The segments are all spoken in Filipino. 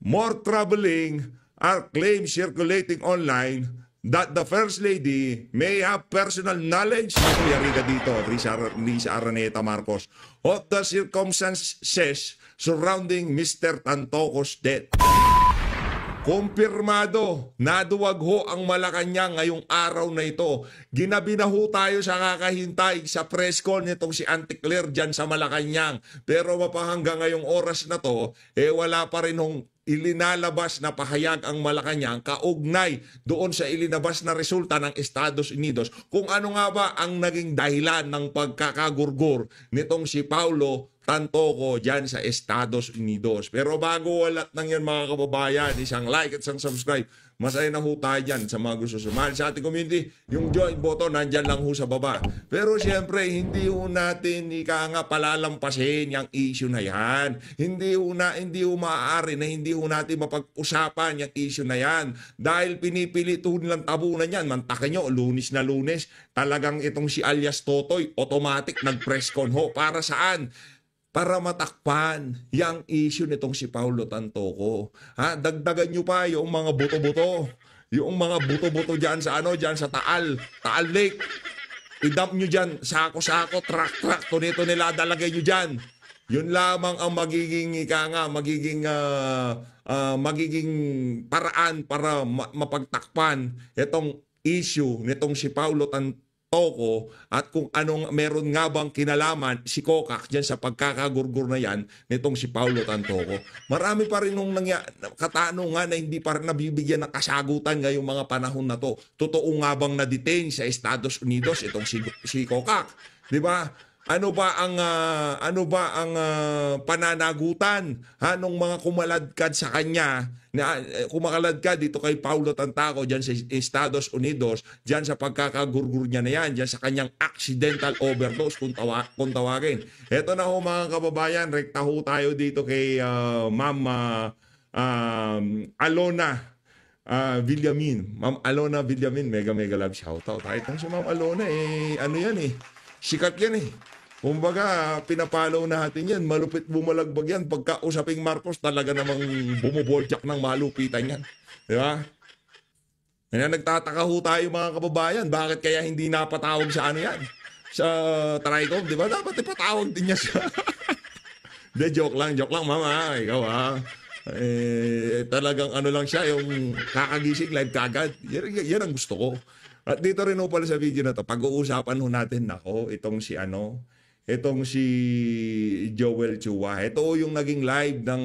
more troubling are claims circulating online that the First Lady may have personal knowledge, yari ka dito, Risa Araneta Marcos, of the circumstances surrounding Mr. Tantoco's death. Kumpirmado, naduwag ho ang Malacanang ngayong araw na ito. Ginabi na ho tayo sa kakahintay sa press call nitong si Auntie Claire dyan sa Malacanang. Pero mapahanggang ngayong oras na to, wala pa rin hong ilinalabas na pahayag ang Malacanang kaugnay doon sa ilinabas na resulta ng Estados Unidos. Kung ano nga ba ang naging dahilan ng pagkakagurgur nitong si Paulo Tantoco dyan sa Estados Unidos. Pero bago walat nang yan mga kababayan, isang like at isang subscribe. Masaya na ho tayo dyan sa mga gusto sumali sa ating community. Yung join button, nandyan lang ho sa baba. Pero siyempre, hindi ho natin palalampasin yung issue na yan. Hindi ho maaari na hindi ho natin mapag-usapan yung issue na yan. Dahil pinipilit ho nilang tabunan yan. Mantakin nyo, Lunes na Lunes, talagang itong si alias Totoy, automatic nag-press con ho. Para saan? Para matakpan yung issue nitong si Paulo Tantoco. Dagdagan nyo pa yung mga buto-buto. Yung mga buto-buto dyan sa dyan sa Taal Lake. I-dump nyo dyan, sako-sako, truck-truck, tunito nila, dalagay nyo dyan. Yun lamang ang magiging paraan para mapagtakpan itong issue nitong si Paulo Tantoco at kung anong meron nga bang kinalaman si Kokak dyan sa pagkakagurgur na yan nitong si Paulo Tantoco. Marami pa rin nung katanungan na hindi pa rin nabibigyan ng kasagutan ngayong mga panahon na to. Totoo nga bang na-detain sa Estados Unidos itong si Kokak? Di ba? Ano ba ang pananagutan nung mga kumaladkad sa kanya na kumakaladkad dito kay Paulo Tantoco diyan sa Estados Unidos, diyan sa pagkakagurgur niya na yan, diyan sa kanyang accidental overdose kung tawagin. Ito na ho mga kababayan, rekta ho tayo dito kay Ma'am Alona Villamin. Ma'am Alona Villamin, mega love shoutout. Kahit si Ma'am Alona sikat yan Kumbaga, pinapalaw natin yan. Malupit bumalagbag yan. Pagka usaping Marcos, talaga namang bumuboltyak ng malupitan yan. Di ba? Kaya nagtataka ho tayo mga kababayan. Bakit kaya hindi napatawag sa yan? Sa Tricom, di ba? Dapat ipatawag din niya siya. De, joke lang mama. Ikaw talagang lang siya, yung kakagising live kagad. Yan ang gusto ko. At dito rin ho pala sa video na to, pag-uusapan ho natin itong si Joel Chua. Ito yung naging live ng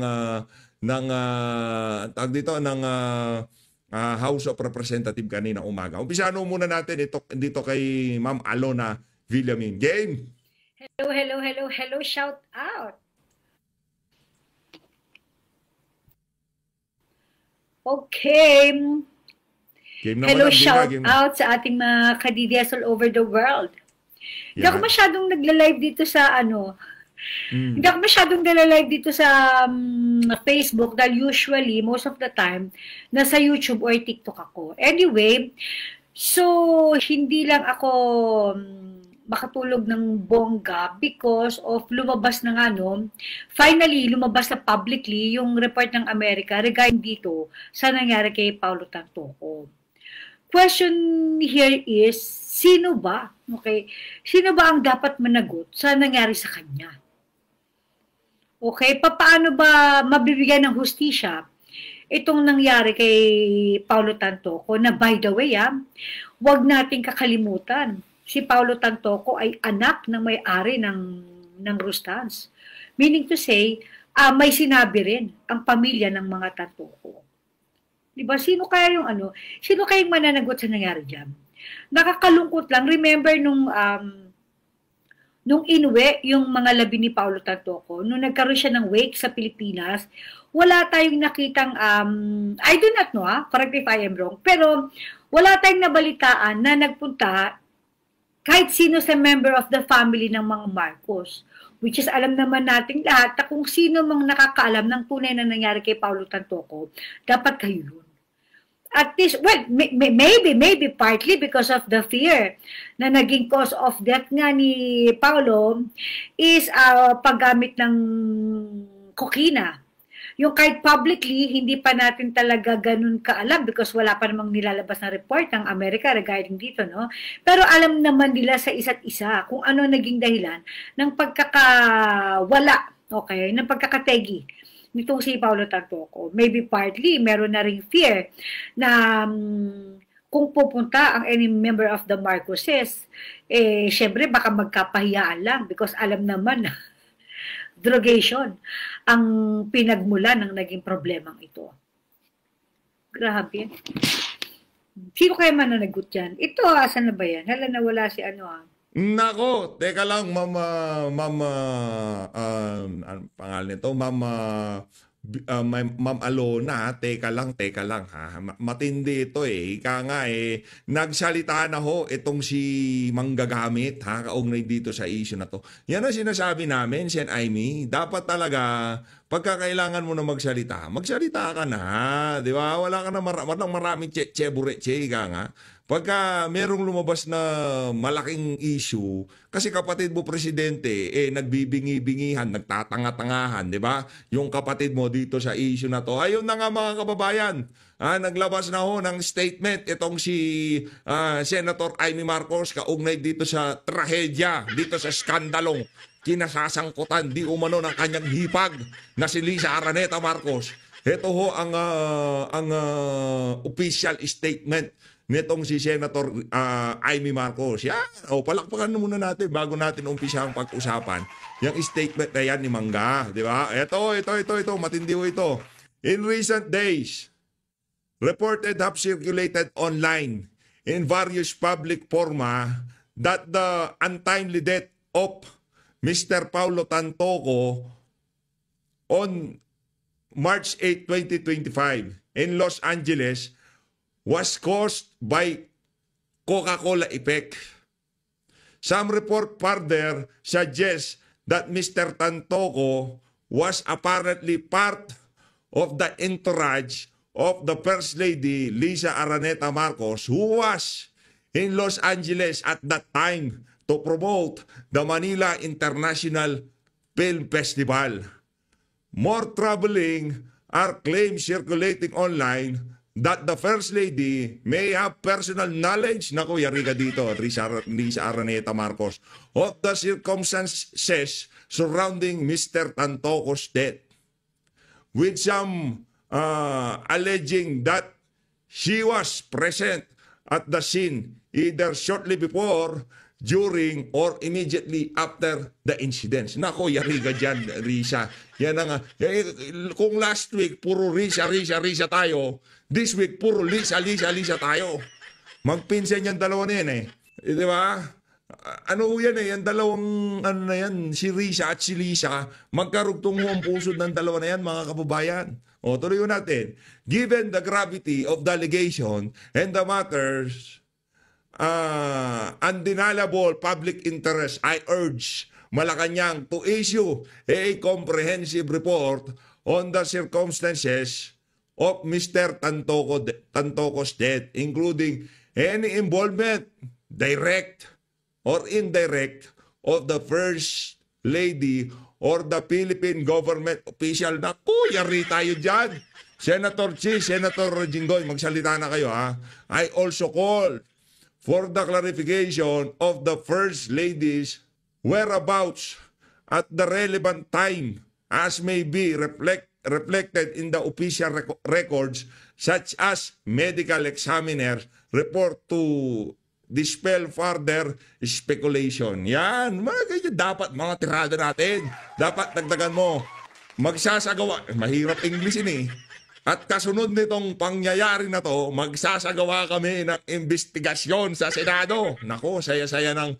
House of Representative kanina umaga. Umpisahan muna natin dito kay Ma'am Alona Villamin. Game! Hello, shout out! Okay. Hello, shout out sa ating mga kadidias all over the world. Hindi ako masyadong nagla-live dito sa Hindi ako masyadong nagla-live dito sa Facebook dahil usually, most of the time, nasa YouTube or TikTok ako. Anyway, so hindi lang ako makatulog ng bongga because of lumabas ng finally lumabas na publicly yung report ng Amerika regarding dito sa nangyari kay Paulo Tantoco. Question here is, sino ba? Okay? Sino ba ang dapat managot sa nangyari sa kanya? Okay? Paano ba mabibigyan ng hustisya itong nangyari kay Paulo Tantoco na by the way, wag nating kakalimutan, si Paulo Tantoco ay anak ng may-ari ng Rustans. Meaning to say, may sinabi rin ang pamilya ng mga Tantoco. Diba? Sino kaya sino kayang mananagot sa nangyari dyan? Nakakalungkot lang. Remember nung inuwi yung mga labi ni Paulo Tantoco, nung nagkaroon siya ng wake sa Pilipinas, wala tayong nakitang, I do not know, correct if I am wrong, pero wala tayong nabalitaan na nagpunta kahit sino sa member of the family ng mga Marcos. Which is, alam naman natin lahat na kung sino mang nakakaalam ng tunay na nangyari kay Paulo Tantoco, dapat kayo yun. At least, well, maybe partly because of the fear na naging cause of death nga ni Paulo is paggamit ng kokina. yung kahit publicly, hindi pa natin talaga ganun kaalam because wala pa namang nilalabas na report ng Amerika regarding dito, no? Pero alam naman nila sa isa't isa kung ano naging dahilan ng pagkakawala, okay, ng pagkakategi nitong si Paulo Tantoco. Maybe partly, meron na ring fear na kung pupunta ang any member of the Marcoses, syempre baka magkapahiyaan lang because alam naman na drogation ang pinagmula ng naging problemang ito. Grabe. Sino kaya mananagot dyan? Ito, asan na ba yan? Hala, nawala si Nako, teka lang, ano pangalan nito? Ma'am Alona, teka lang ha. Matindi ito Ika nga nagsalita na ho itong si Manggagamit ha, kaugnay dito sa issue na to. Yan ang sinasabi namin, Sen Aimee. Dapat talaga, pagka kailangan mo na magsalita ka na, di ba? Wala ka na maraming che-bure-che, ika nga. Pagka merong lumabas na malaking issue, kasi kapatid mo presidente, nagbibingi-bingihan, nagtatanga-tangahan, di ba? Yung kapatid mo dito sa issue na to. Ayun na nga mga kababayan, naglabas na ho ng statement itong si Senator Amy Marcos kaugnay dito sa trahedya, dito sa skandalong kinasasangkutan di umano ng kanyang hipag na si Lisa Araneta Marcos. Ito ho ang official statement nitong si Senator Amy Marcos. Yan. Palakpakan muna natin bago natin umpisa ang pag-usapan. Yung statement na yan ni Mangga. Di ba? Ito. Matindi ho ito. In recent days, reported have circulated online in various public forma that the untimely death of Mr. Paulo Tantoco on March 8, 2025 in Los Angeles was caused by Coca-Cola effect. Some report further suggest that Mr. Tantoco was apparently part of the entourage of the First Lady Lisa Araneta Marcos, who was in Los Angeles at that time to promote the Manila International Film Festival. More troubling are claims circulating online that the First Lady may have personal knowledge, naku, yari ka dito, Lisa Araneta Marcos, of the circumstances surrounding Mr. Tantoco's death, with some alleging that she was present at the scene either shortly before, during, or immediately after the incidents. Nako, yari ka dyan, Risa. Yan nga. Kung last week, puro Risa tayo, this week, puro Lisa tayo. Magpinsan yan dalawa na yan di ba? Ano yan yan dalawang, na yan, si Risa at si Lisa, magkarugtong ang pusod ng dalawa na yan, mga kababayan. Tuloy natin. Given the gravity of the allegation and the matters, undeniable public interest, I urge Malacanang to issue a comprehensive report on the circumstances of Mr. Tantoco's death, including any involvement, direct or indirect, of the First Lady or the Philippine government official. Naku, yari tayo dyan. Senator Chi, Senator Jinggoy, magsalita na kayo ha. I also call for the clarification of the First Lady's whereabouts at the relevant time, as may be reflected in the official records, such as medical examiner report, to dispel further speculation. Yan, mga ganyan dapat mga tirada natin. Dapat dagdagan mo. Magsasagawa, mahirap English At kasunod nitong pangyayari na to, magsasagawa kami ng investigasyon sa Senado. Nako, saya-saya ng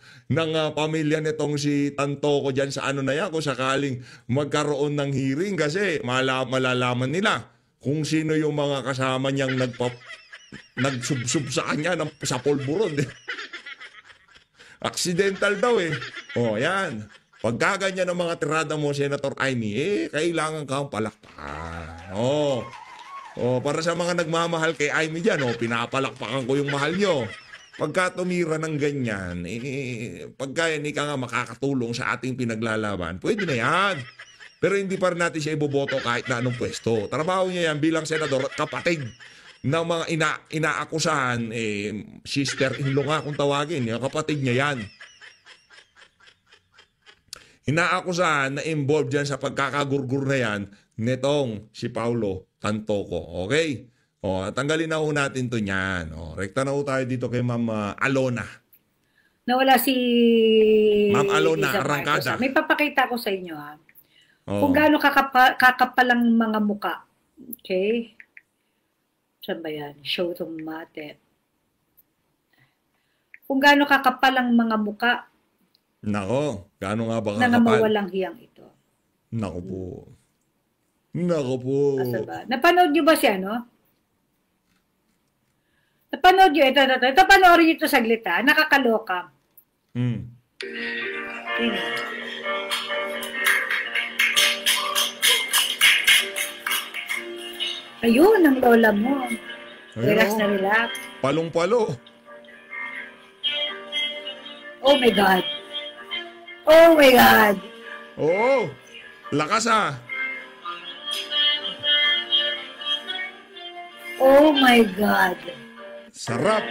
pamilya nitong si Tantoco dyan sa ano na yan, kung sakaling magkaroon ng hearing, kasi malalaman nila kung sino yung mga kasama niyang nagsubsub sa kanya sa polburon. Accidental daw yan. Pagka ganyan ang mga tirada mo, Senator Amy, kailangan kang palakpakan. Para sa mga nagmamahal kay Amy dyan, pinapalakpakan ko yung mahal nyo. Pagka tumira ng ganyan, pagka hindi ka nga makakatulong sa ating pinaglalaban, pwede na yan. Pero hindi pa rin natin siya iboboto kahit na anong pwesto. Trabaho niya yan bilang senador at kapatid ng mga inaakusahan, sister-in-law nga kung tawagin, yung kapatid niya yan. Inaakusahan na involved dyan sa pagkakagurgur na yan nitong si Paulo Tantoco. Okay? O, tanggalin na ho natin to niyan. O, rekta na ho tayo dito kay Ma'am Alona. Nawala si Ma'am Alona Lisa Arrancada. Marcos. May papakita ko sa inyo, ha? Oo. Kung gaano kakapalang mga muka. Okay? Saan ba yan? Show to mate. Kung gaano kakapalang mga muka Nako, gaano nga ba na kakapal? mawalang hiyang ito. Nako po. Nako po. Asa ba? Napanood nyo ba siya, no? Napanood nyo, ito panoorin nyo ito saglit, ha? Nakakaloka. Tingnan. Ayun, ang lola mo. Relax na relax. Palong-palo. Oh my God. Oh my God. Oo. Lakas ah. Oh my God. Sarap.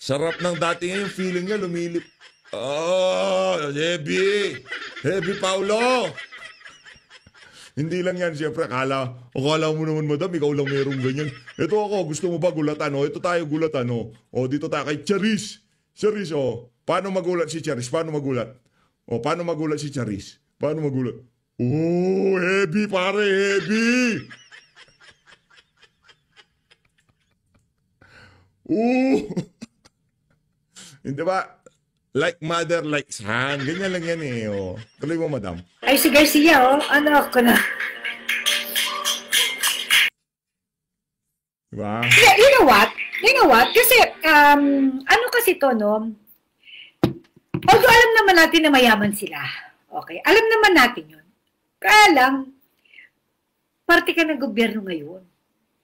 Sarap ng dati nga yung feeling niya lumilip. Oh, heavy. Heavy, Paulo. Hindi lang yan, siyempre, akala mo naman, madam, ikaw lang merong ganyan. Ito ako, gusto mo ba gulatan, oh? Ito tayo gulatan, oh. Oh, dito tayo kay Charis. Charis, oh. Paano magulat si Charis? Paano magulat? Oh, paano magulat si Charis? Paano magulat? Oh, heavy, pare, heavy. Hindi ba? Like mother, like son. Ganyan lang yan eh. Oh. Tuloy mo, madam. Ay, si Garcia, oh. Ano ako na. Diba? Yeah, you know what? You know what? Kasi, ano kasi to, no? Although alam naman natin na mayaman sila. Okay? Alam naman natin yun. Kaya lang, parte ka ng gobyerno ngayon.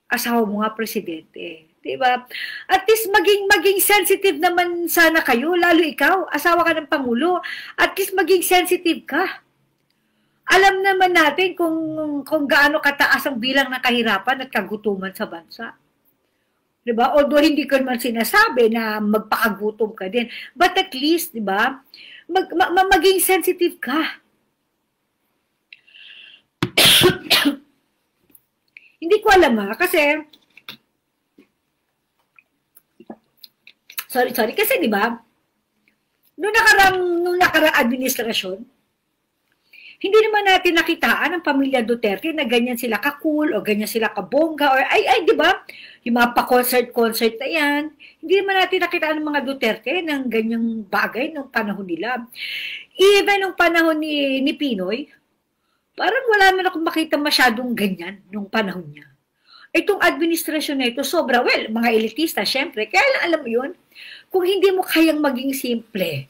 Asawa mo nga presidente. Diba? At least maging sensitive naman sana kayo, lalo ikaw, asawa ka ng Pangulo. At least maging sensitive ka. Alam naman natin kung gaano kataas ang bilang ng kahirapan at kagutuman sa bansa. Diba? Although hindi ko naman sinasabi na magpakagutom ka din. But at least, diba, maging sensitive ka. Hindi ko alam kasi sorry, kasi di ba, nung nakarang administrasyon, hindi naman natin nakitaan ang pamilya Duterte na ganyan sila ka-cool o ganyan sila kabongga or di ba, yung mga pa-concert na yan, hindi naman natin nakitaan ng mga Duterte ng ganyang bagay nung panahon nila. Even nung panahon ni Pinoy, parang wala man akong makita masyadong ganyan nung panahon niya. Itong administrasyon na ito, sobra, mga elitista, syempre, kaya lang alam mo yun, kung hindi mo kayang maging simple,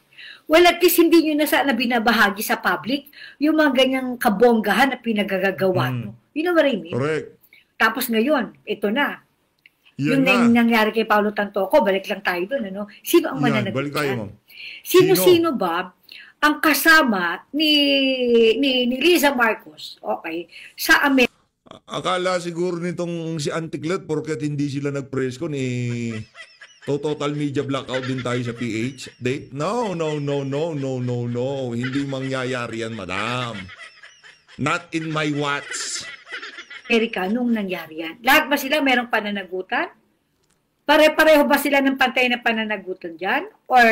at least hindi nyo na sana binabahagi sa public yung mga ganyang kabonggahan na pinagagagawa mo. You know what I mean? Correct. Tapos ngayon, ito na. Yan yung nangyari kay Paulo Tantoco, balik lang tayo doon, ano? Sino ang mananagot? Balik tayo, ma'am. Sino ba ang kasama ni Liza Marcos, okay, sa Amerika? Akala siguro nitong si Anticlet porket hindi sila nag-presscon total media blackout din tayo sa PH date. No. Hindi mangyayari yan, madam. Not in my watch. Amerika, nung nangyari yan. Lahat ba sila merong pananagutan? Pare-pareho ba sila ng pantay na pananagutan dyan? Or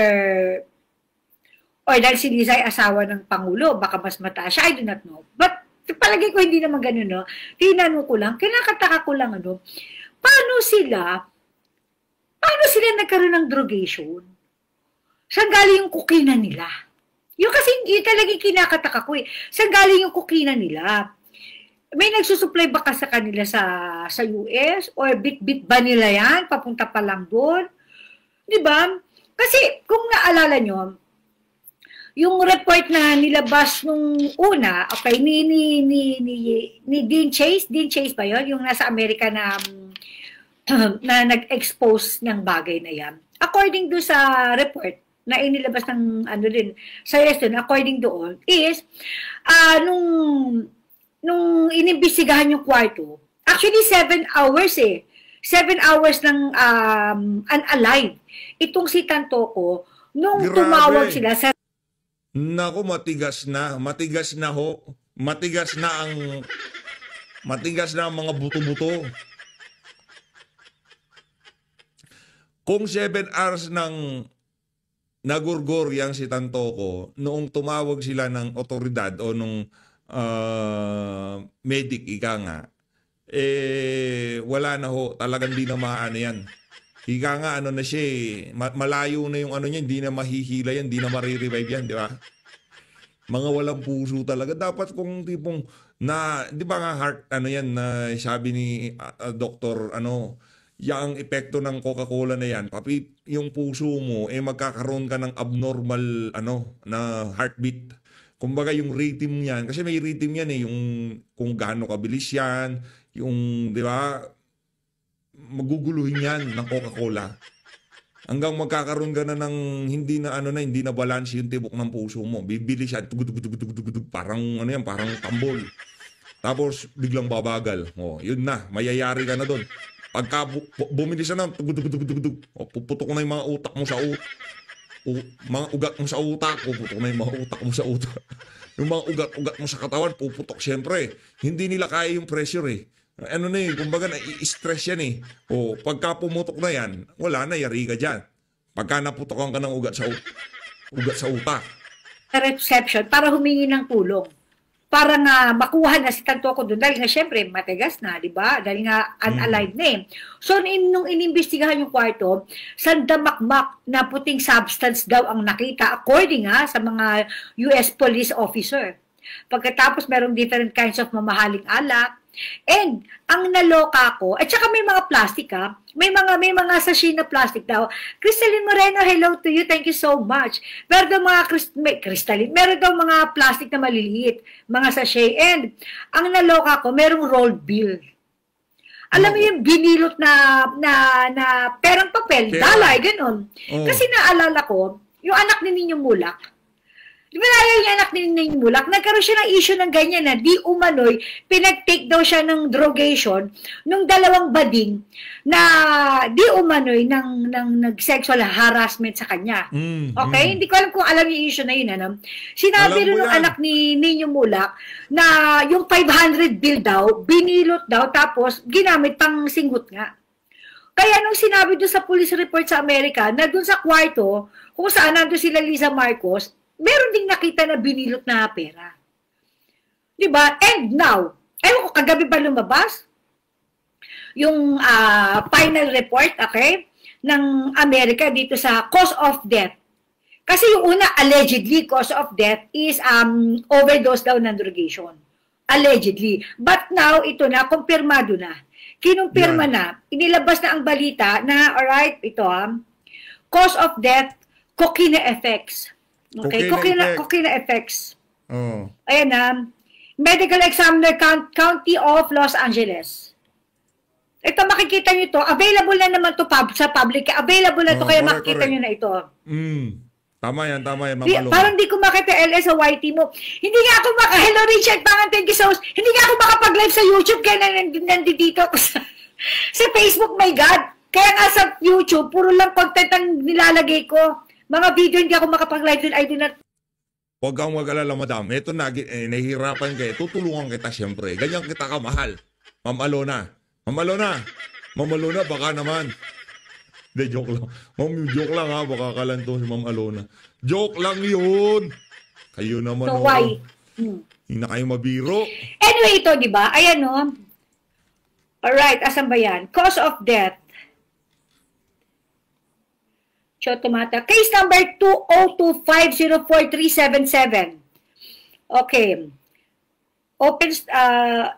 dahil si Liza ay asawa ng Pangulo, baka mas mataas siya, I do not know. But palagi ko hindi naman ganun, no? Tinanong ko lang, kinakataka ko lang, paano sila nagkaroon ng drogation? Saan galing yung kukina nila? Yung kasi yun talagang kinakataka ko eh. Saan galing yung kukina nila? May nagsusupply ba ka sa kanila sa US? Or bit-bit ba nila yan? Papunta pa lang doon? Diba? Kasi kung naalala nyo, yung report na nilabas nung una, okay, ni Dean Chase ba yun? Yung nasa Amerika na nag-expose ng bagay na yan. According do sa report na inilabas ng sa US according doon, is, nung nung inimbestigahan yung kwarto, actually 7 hours 7 hours ng unalive. Itong si Tantoco, nung Grabe. tumawag sila sa... Naku, matigas na. Matigas na ho. Matigas na ang mga buto-buto. Kung 7 hours ng nagurgor yang si Tantoco, noong tumawag sila ng otoridad o nung medic, ika nga, wala na ho. Talagang di na maano yan. Ika nga, ano na siya malayo na yung ano niya, hindi na mahihila yan, hindi na marirevive yan, di ba? Mga walang puso talaga. Dapat kung tipong di ba nga heart, ano yan, na sabi ni doktor, yung epekto ng Coca-Cola na yan, papi, yung puso mo, magkakaroon ka ng abnormal, na heartbeat. Kumbaga yung rhythm yan, kasi may rhythm yan yung kung gaano kabilis yan, yung, di ba, maguguluhin yan ng Coca-Cola. Hanggang magkakaroon ka na ng hindi na balance yung tibok ng puso mo. Bibilis siya, parang parang tambol. Tapos biglang babagal. Yun na, mayayari ka na doon. Pagka bumilis na, puputok na yung mga utak mo sa mga ugat mo sa utak, puputok na yung mga utak mo sa utak. Yung mga ugat-ugat mo sa katawan, puputok siyempre. Hindi nila kaya yung pressure kumbaga na-i-stress yan pagka pumutok na yan, wala na, yari ka dyan. Pagka naputokan ka ng ugat sa utak. Reception para humingi ng tulong. Para nga makuha na si Tantoco doon. Dahil nga syempre, matigas na, di ba? Dahil nga unalive na So, nung inimbestigahan yung kwarto, sandamakmak na puting substance daw ang nakita according sa mga US police officer. Pagkatapos, merong different kinds of mamahaling alak. And, ang naloka ko, at saka may mga plastic may mga sachet na plastic daw. Crystalline Moreno, hello to you, thank you so much. Meron daw mga crystalline, meron daw mga plastic na maliliit, mga sachet. And, ang naloka ko, merong rolled bill. Alam mo yung binilot na perang papel, dalay, ganun. Kasi naalala ko, yung anak ni Ninyong Mulak, di ba yung anak ni Ninyong Mulak, nagkaroon siya ng issue ng ganyan na di umano'y, pinag-take daw siya ng drogation nung dalawang bading na di umano'y ng nag-sexual harassment sa kanya. Okay? Hindi ko alam kung alam yung issue na yun. Sinabi rin ng anak ni Ninyong Mulak na yung 500 bill daw, binilot daw, tapos ginamit pang singgot nga. Kaya nung sinabi doon sa police report sa Amerika na doon sa kwarto, kung saan nandun sila Liza Marcos, meron ding nakita na binilot na pera. Diba? And now, ewan ko, kagabi ba lumabas? Yung final report, okay, ng Amerika dito sa cause of death. Kasi yung una, allegedly, cause of death is overdose daw ng drogation. Allegedly. But now, ito na, kumpirmado na. Kinumpirma na, inilabas na ang balita na, alright, ito cause of death, cocaine effects. Okay, cocaine effects. Ayan Medical Examiner County of Los Angeles. Ito makikita nyo ito. Available na naman ito sa public. Available na ito kaya makikita nyo na ito. Tama yan, parang di ko makita LS sa YT mo. Hindi nga ako Hello Richard Pangan, thank you so much. Hindi nga ako makapag-live sa YouTube kaya nandito ako sa Facebook, my God. Kaya nga sa YouTube, puro lang content ang nilalagay ko. Mga video, hindi ako makapag-live doon. I do not... Huwag kang mag-alala, madam. Ito nahihirapan kayo. Tutulungan kita siyempre. Ganyan kita kamahal. Ma'am Alona. Ma'am Alona, baka naman. Hindi, joke lang. Joke lang baka kalanto si Ma'am Alona. Joke lang yun. Kayo naman. So why? Hindi na kayo mabiro. Anyway, ito, di ba? Ayan Alright, asan ba yan? Cause of death. Tomata. Case number 202504377. Okay. Open,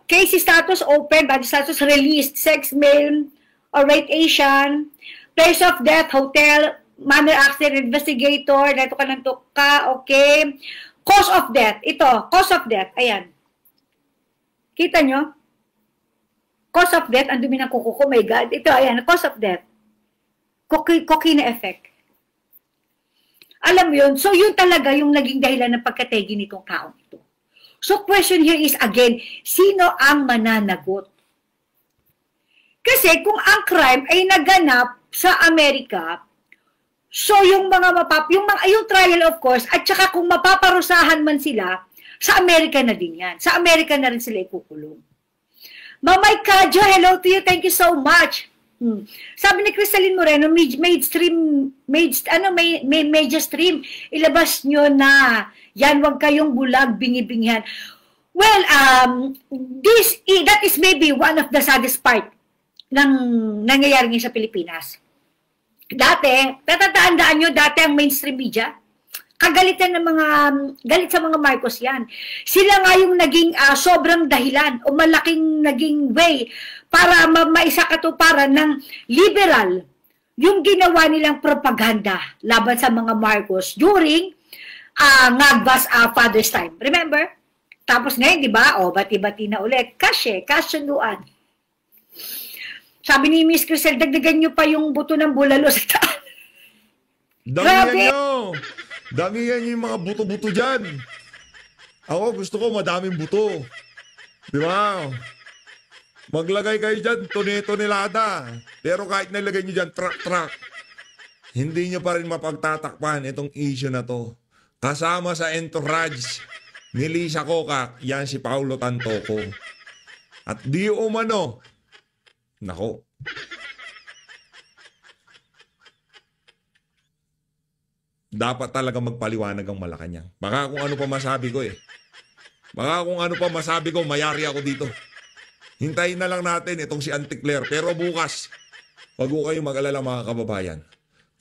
case status open, body status released, sex male or rate Asian, place of death, hotel, manner accident investigator, dito ka ng tuka, okay. Cause of death, ito, cause of death, ayan. Kita nyo? Cause of death, ang dumi ng kuko ko, my God. Ito, ayan, cause of death. Cocaine effect. Alam mo yun? So, yun talaga yung naging dahilan ng pagkategi nitong taong ito. So question here is again, sino ang mananagot? Kasi kung ang crime ay naganap sa Amerika, so yung yung trial of course, at saka kung mapaparusahan man sila, sa Amerika na din yan. Sa Amerika na rin sila ikukulong. Mamay Kadyo, hello to you. Thank you so much. Sabi ni Cristalyn Moreno, major stream, ilabas nyo na. Yan, wag kayong bulag, bingi-bingihan. Well, that is maybe one of the saddest part ng nangyayari ngayon sa Pilipinas. Dati, tatatandaan nyo, dati ang mainstream media, kagalitan ng galit sa mga Marcos yan. Sila nga yung naging sobrang dahilan o malaking naging way para maisakatuparan ng liberal yung ginawa nilang propaganda laban sa mga Marcos during Ngagba's Father's Time. Remember? Tapos ngayon, di ba? Bati-bati na ulit. Kasunduan. Sabi ni Miss Crisel, dagdagan nyo pa yung buto ng bulalo sa taas. Damihan nyo! Damihan nyo yung mga buto-buto dyan. Ako, gusto ko madaming buto. Di ba? Maglagay kayo dyan, tonelada. Pero kahit nilagay nyo dyan, truck. Hindi nyo pa rin mapagtatakpan itong issue na to. Kasama sa entourage ni Lisa Cocac, yan si Paulo Tantoco. At di umano, nako. Dapat talaga magpaliwanag ang Malacanang. Baka kung ano pa masabi ko mayari ako dito. Hintayin na lang natin itong si Auntie Claire. Pero bukas, wag ko kayong mag-alala mga kababayan.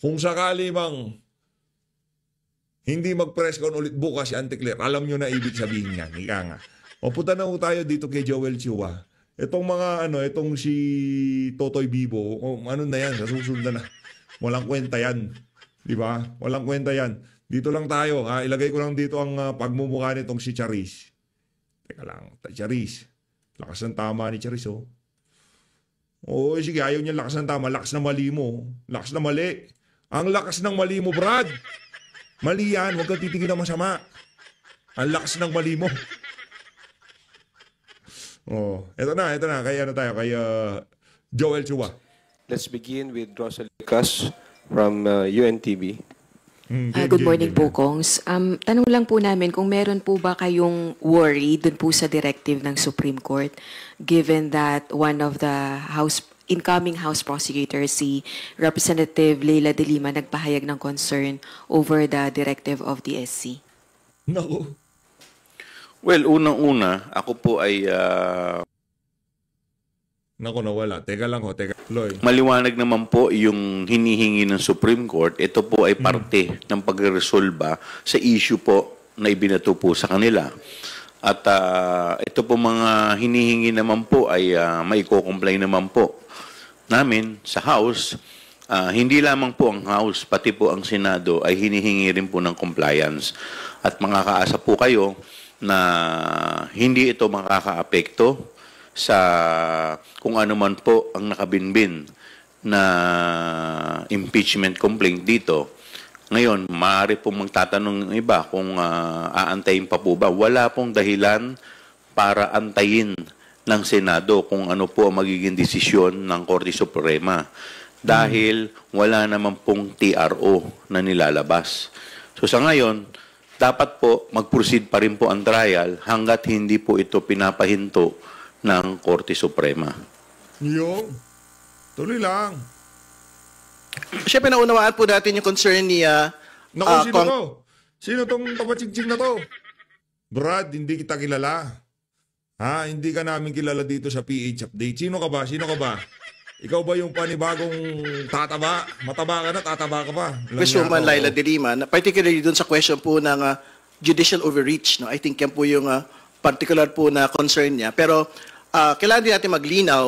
Kung sakali mang hindi mag-press con ulit bukas si Auntie Claire, alam nyo na ibig sabihin niyan. Ika nga. Mapunta na tayo dito kay Joel Chua. Itong itong si Totoy Bibo, ano na yan, sa susunod na. Walang kwenta yan. Di ba? Walang kwenta yan. Dito lang tayo. Ilagay ko lang dito ang pagmumukha nitong si Charis. Teka lang. Charis. Lakas ng tama ni Charis, oh. Oo, sige, ayaw niya lakas ng tama. Lakas ng mali mo. Lakas ng mali. Ang lakas ng mali mo, Brad. Mali yan. Huwag kang titigil na masama. Ang lakas ng mali mo. Oh, eto na. Kay kay Joel Chua. Let's begin with Rosalie Cas from UNTV. Good morning po, Kongs. Tanong lang po namin kung meron po ba kayong worry dun po sa directive ng Supreme Court given that one of the incoming House prosecutors, si Representative Leila De Lima, nagpahayag ng concern over the directive of the SC? No. Well, unang-una, ako po ay Naku, nawala. Teka lang ho, Loy. maliwanag naman po yung hinihingi ng Supreme Court. Ito po ay parte ng pagresolba sa issue po na ibinato po sa kanila. At ito po mga hinihingi naman po ay maiko-comply naman po namin sa House. Hindi lamang po ang House, pati po ang Senado ay hinihingi rin po ng compliance. At makakaasa po kayo na hindi ito makakaapekto sa kung ano man po ang nakabinbin na impeachment complaint dito. Ngayon, maaari pong magtatanong ng iba kung aantayin pa po ba. Wala pong dahilan para antayin ng Senado kung ano po ang magiging desisyon ng Korte Suprema. Dahil wala naman pong TRO na nilalabas. So sa ngayon, dapat po mag-proceed pa rin po ang trial hanggat hindi po ito pinapahinto ng Korte Suprema. Yung, tuloy lang. Siyempre, naunawaan po natin yung concern ni... Naku, sino to? Sino tong kapachigchig na to? Brad, hindi kita kilala. Hindi ka namin kilala dito sa PH Update. Sino ka ba? Ikaw ba yung panibagong tataba? Mataba ka na, tataba ka pa. Congresswoman Leila De Lima, particularly dun sa question po ng judicial overreach. No? I think yan po yung particular po na concern niya. Pero kailangan din natin maglinaw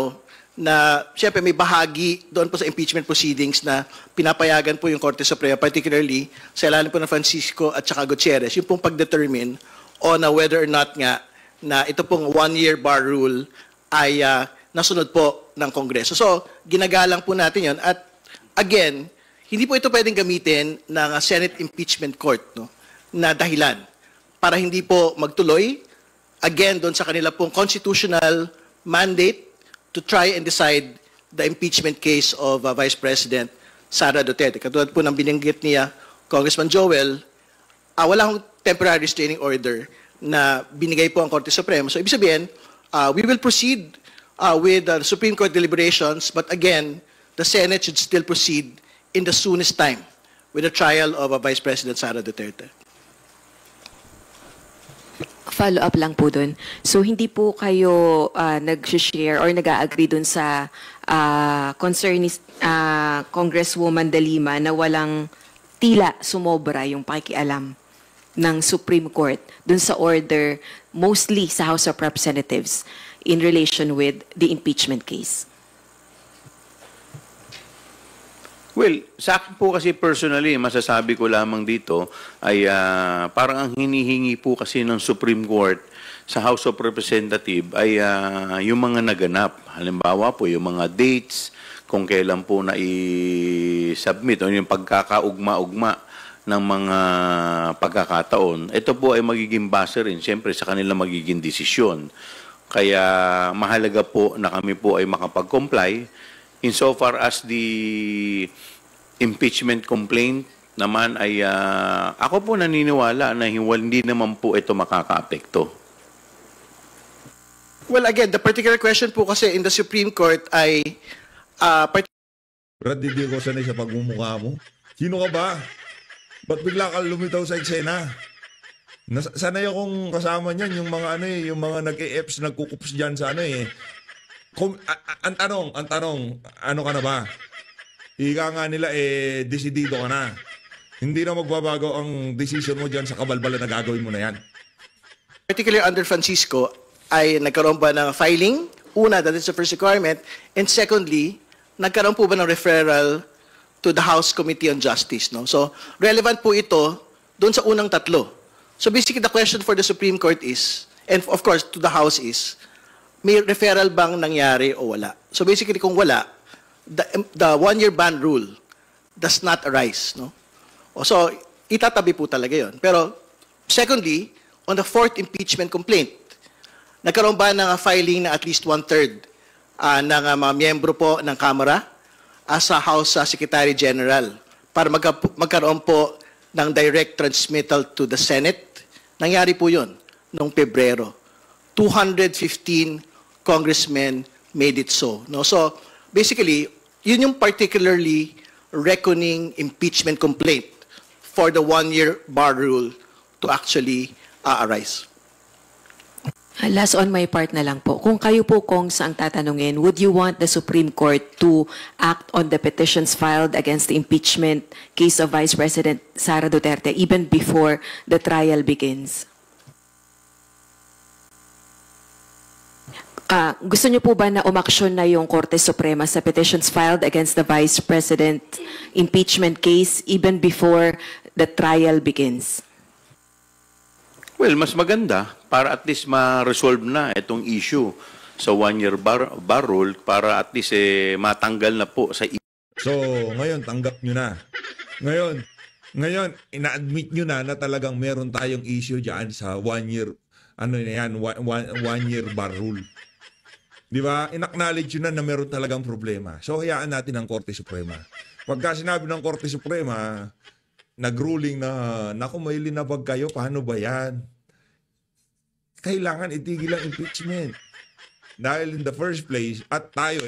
na siyempre may bahagi doon po sa impeachment proceedings na pinapayagan po yung Korte Suprema, particularly sa ilalim po ng Francisco at saka Gutierrez, yung pong pag-determine on whether or not nga na ito pong one-year bar rule ay nasunod po ng Kongreso. So, ginagalang po natin yon. At again, hindi po ito pwedeng gamitin ng Senate Impeachment Court, no, na dahilan para hindi po magtuloy again, doon sa kanila pong constitutional mandate to try and decide the impeachment case of Vice President Sara Duterte. Katulad po ng binanggit niya, Congressman Joel, wala akong temporary restraining order na binigay po ang Korte Suprema. So, ibig sabihin, we will proceed with the Supreme Court deliberations, but again, the Senate should still proceed in the soonest time with the trial of Vice President Sara Duterte. Follow-up lang po dun. So, hindi po kayo nag-share or nag-agree dun sa concern ni Congresswoman De Lima na walang tila sumobra yung pakikialam ng Supreme Court dun sa order mostly sa House of Representatives in relation with the impeachment case? Well, sa akin po kasi personally, masasabi ko lamang dito ay parang ang hinihingi po kasi ng Supreme Court sa House of Representatives ay yung mga naganap. Halimbawa po, yung mga dates, kung kailan po na i-submit o yung pagkakaugma-ugma ng mga pagkakataon. Ito po ay magiging base rin, siyempre, sa kanila magiging desisyon. Kaya mahalaga po na kami po ay makapag-comply. Insofar as the impeachment complaint naman ay ako po naniniwala na hindi naman po ito makakaapekto. Well, again, the particular question po kasi in the Supreme Court ay Brad, hindi ko sanay sa pagmumukha mo. Sino ka ba? Ba't bigla ka lumitaw sa eksena? Sanay akong kasama niyan, yung mga yung mga nag-EFs, nagkukups diyan sa ang tanong, ano ka na ba? Ika nga nila, desidido ka na. Hindi na magbabago ang decision mo diyan sa kabalbala na gagawin mo na yan. particularly under Francisco, ay nagkaroon ba ng filing? Una, that is the first requirement. And secondly, nagkaroon po ba ng referral to the House Committee on Justice? No? So, relevant po ito doon sa unang tatlo. So basically, the question for the Supreme Court is, and of course, to the House is, may referral bang nangyari o wala? So basically, kung wala, the one-year ban rule does not arise. No? So, itatabi po talaga yun. Pero, secondly, on the fourth impeachment complaint, nagkaroon ba ng filing na at least one-third ng mga miyembro po ng Kamara sa House Secretary General para magkaroon po ng direct transmittal to the Senate? Nangyari po yun noong Pebrero. 215 congressmen made it so. No? So, basically, yun yung particularly reckoning impeachment complaint for the one-year bar rule to actually arise. Last on my part na lang po. Kung kayo po, Kongs, ang tatanungin, would you want the Supreme Court to act on the petitions filed against the impeachment case of Vice President Sara Duterte even before the trial begins? Gusto niyo po ba na umaksyon na yung Korte Suprema sa petitions filed against the Vice President impeachment case even before the trial begins? Well, mas maganda para at least ma-resolve na itong issue sa one-year bar rule para at least matanggal na po sa So, ngayon, tanggap nyo na. Ngayon, ina-admit nyo na talagang meron tayong issue dyan sa one-year, one-year bar rule. Di ba? In-acknowledge nyo na meron talagang problema. So, hayaan natin ang Korte Suprema. Pagka sinabi ng Korte Suprema, nag-ruling na, naku, may linabag kayo, paano ba yan? Kailangan itigil ang impeachment. Dahil in the first place, at tayo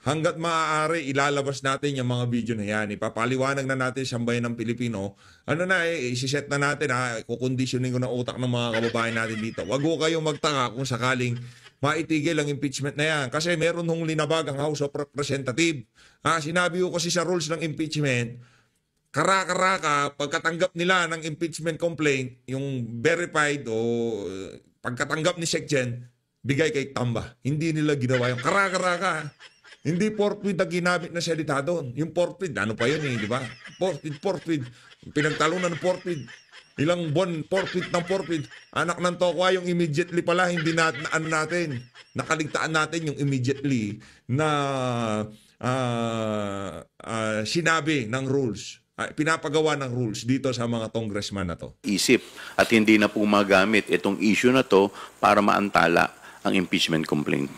hanggat maaari, ilalabas natin yung mga video na yan. Ipapaliwanag na natin sa bayan ng Pilipino. Isiset na natin, kukonditioning ko ng utak ng mga kababayan natin dito. Wag ko kayong magtaka kung sakaling maitigil ang impeachment na yan. Kasi meron hong linabag ang House of Representatives. Sinabi ko kasi sa rules ng impeachment, karaka-raka, pagkatanggap nila ng impeachment complaint, yung verified o pagkatanggap ni SecGen, bigay kay Tamba. Hindi nila ginawa yung karaka-raka. Hindi forfeit na ginamit na salita doon. Yung forfeit, ano pa yun di ba? Forfeit. Pinagtalunan ng forfeit. Ilang buwan, forfeit. Anak ng tokwa, yung immediately pala, hindi natin. Nakaligtaan natin yung immediately na sinabi ng rules. pinapagawa ng rules dito sa mga congressman na to? Isip at hindi na po magamit itong issue na to para maantala ang impeachment complaint.